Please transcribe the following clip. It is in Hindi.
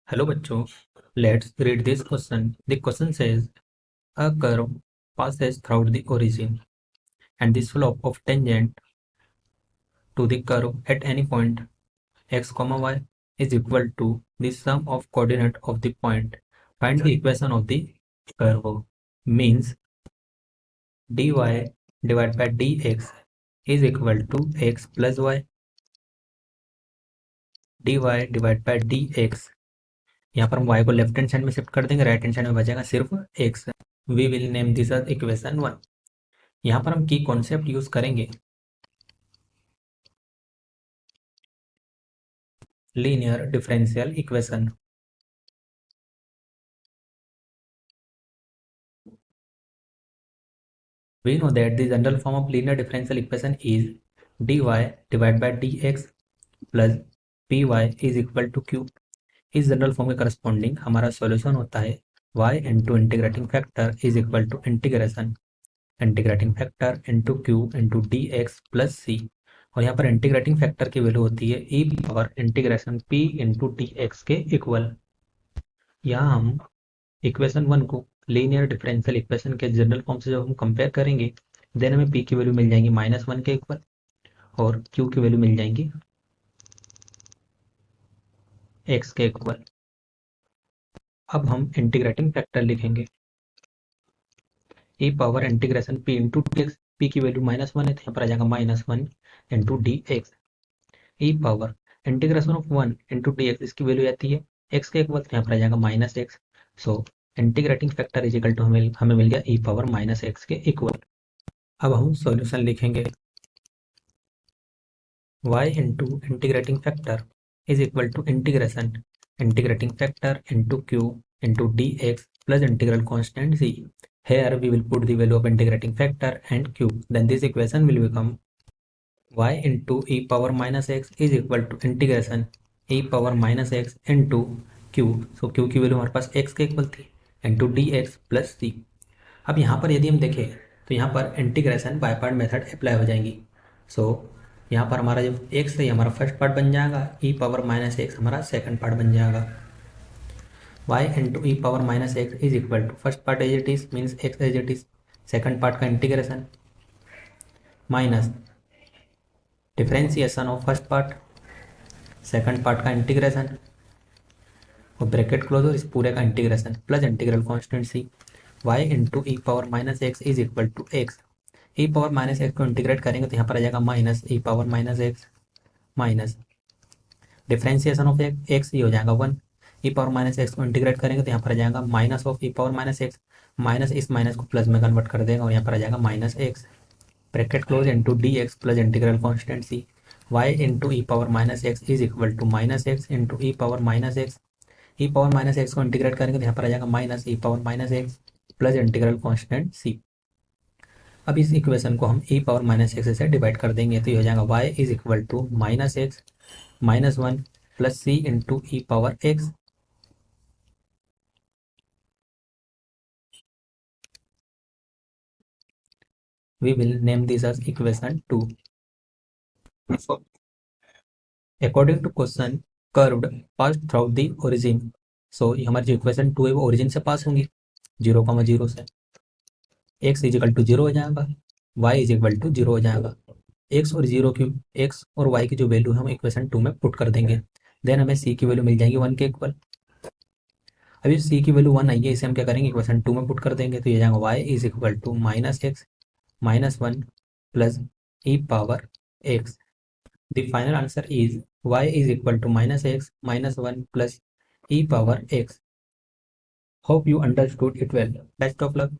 Hello बच्चों, let's read this question. The question says a curve passes through the origin and the slope of tangent to the curve at any point x, y is equal to the sum of coordinate of the point. Find the equation of the curve. Means dy divided by dx is equal to x plus y. dy divided by dx, यहाँ पर हम y को लेफ्ट हैंड साइड में शिफ्ट कर देंगे, राइट हैंड साइड में बचेगा सिर्फ x. We will name this as equation 1. यहाँ पर हम की कॉन्सेप्ट यूज करेंगे linear differential equation. We know that the general form of linear differential equation is dy divided by dx plus py is equal to q. इस जनरल फॉर्म के करस्पॉन्डिंग हमारा सॉल्यूशन होता है y into integrating factor is equal to integrating factor into q into D x plus c. और यहाँ पर इंटीग्रेटिंग फैक्टर की वैल्यू होती है e power integration p into D x के इक्वल. यहाँ हम इक्वेशन 1 को लीनियर डिफरेंशियल इक्वेशन के जनरल फॉर्म से जब हम कंपेयर करेंगे, देन हमें p की वैल्यू मिल जाएंगी -1 के इक्वल और q की वैल्यू मिल जाएंगी x के इक्वल. अब हम इंटीग्रेटिंग फैक्टर लिखेंगे e power integration p into D x. P की वैल्यू -1 है तो यहाँ पर आ जाएगा -1 into D x. E power integration of 1 into D x, इसकी वैल्यू आती है x के इक्वल, तो यहाँ पर आ जाएगा -x. So integrating factor is equal to हमें मिल गया ई पावर -x के इक्वल. अब हम सॉल्यूशन लिखेंगे y into integrating factor is equal to integrating factor into q into D x plus integral constant c. Here we will put the value of integrating factor and q. Then this equation will become y into e power minus x is equal to integration e power minus x into q. So q की वैल्यू हमारे पास x के इक्वल थी इंटू डी एक्स प्लस सी. अब यहाँ पर यदि हम देखें तो यहाँ पर integration by part method apply हो जाएंगी. सो यहाँ पर हमारा जो x है ये हमारा फर्स्ट पार्ट बन जाएगा, e पावर माइनस एक्स हमारा सेकंड पार्ट बन जाएगा. y into e power minus x is equal to first part as it is means x as it is, second part का integration minus differentiation of first part, second part का इंटीग्रेशन और ब्रैकेट क्लोज और इस पूरे का integration plus integral constant c. y into e power minus x is equal to x. E power minus x को इंटीग्रेट करेंगे तो यहाँ पर आ जाएगा minus e power minus x minus differentiation of x ये हो जाएगा 1. ई पावर माइनस एक्स को इंटीग्रेट करेंगे तो यहाँ पर आ जाएगा minus of e power minus x, minus इस माइनस को प्लस में कन्वर्ट कर देगा और यहाँ पर आ जाएगा minus x bracket close into D x plus integral constant c. Y into e power minus x is equal to minus x into e power minus x. E power minus x को इंटीग्रेट करेंगे तो यहाँ पर आ जाएगा minus e power minus x plus integral constant c. अब इस इक्वेशन को हम ई पावर माइनस एक्स से डिवाइड कर देंगे तो ये हो जाएगा y is equal to minus x minus 1 plus c into e power x. We will name this as equation 2. According to question, curved passed through the origin. So हमारी जो इक्वेशन 2 है वो ओरिजिन से पास होंगी 0,0 से. x इज इक्वल टू 0 हो जाएगा, y इज इक्वल टू 0 हो जाएगा. x और 0 की x और y की जो वैल्यू है हम इक्वेशन 2 में पुट कर देंगे. देन हमें c की वैल्यू मिल जाएगी 1 के इक्वल. अभी c की वैल्यू 1 आई है, इसे हम क्या करेंगे इक्वेशन 2 में पुट कर देंगे तो ये जाएगा y is equal to minus x minus 1 plus E power X. The final answer is y is equal to minus x minus 1 plus e power x. Hope you understood it well. Best of luck.